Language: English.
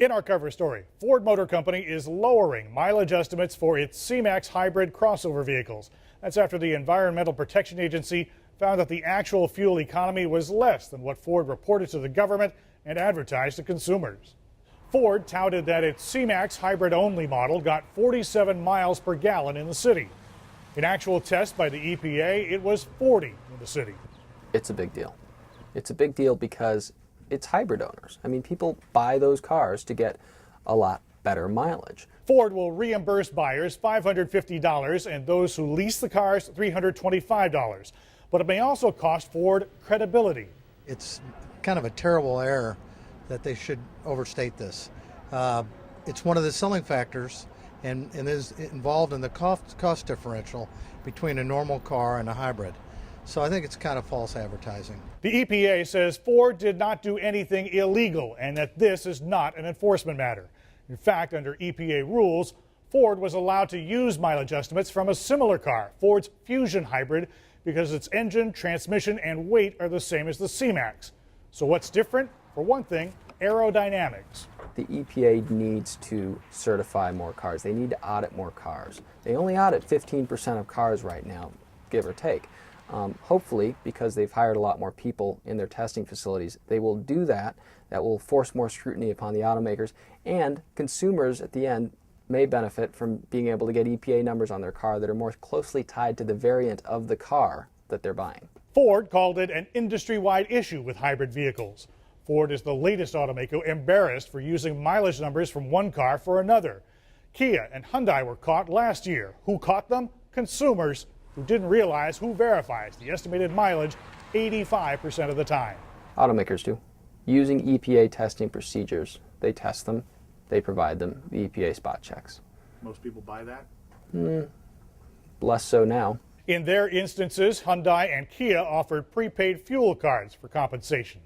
In our cover story, Ford Motor Company is lowering mileage estimates for its C-Max hybrid crossover vehicles. That's after the Environmental Protection Agency found that the actual fuel economy was less than what Ford reported to the government and advertised to consumers. Ford touted that its C-Max hybrid-only model got 47 miles per gallon in the city. In actual tests by the EPA, it was 40 in the city. It's a big deal. It's a big deal because it's hybrid owners. I mean, people buy those cars to get a lot better mileage. Ford will reimburse buyers $550 and those who lease the cars $325. But it may also cost Ford credibility. It's kind of a terrible error that they should overstate this. It's one of the selling factors and is involved in the cost differential between a normal car and a hybrid. So I think it's kind of false advertising. The EPA says Ford did not do anything illegal and that this is not an enforcement matter. In fact, under EPA rules, Ford was allowed to use mileage estimates from a similar car, Ford's Fusion hybrid, because its engine, transmission, and weight are the same as the C-Max. So what's different? For one thing, aerodynamics. The EPA needs to certify more cars. They need to audit more cars. They only audit 15% of cars right now, give or take. Hopefully, because they've hired a lot more people in their testing facilities, they will do that. That will force more scrutiny upon the automakers, and consumers at the end may benefit from being able to get EPA numbers on their car that are more closely tied to the variant of the car that they're buying. Ford called it an industry-wide issue with hybrid vehicles. Ford is the latest automaker embarrassed for using mileage numbers from one car for another. Kia and Hyundai were caught last year. Who caught them? Consumers who didn't realize who verifies the estimated mileage 85% of the time. Automakers do. Using EPA testing procedures, they test them, they provide them, the EPA spot checks. Most people buy that? Less so now. In their instances, Hyundai and Kia offered prepaid fuel cards for compensation.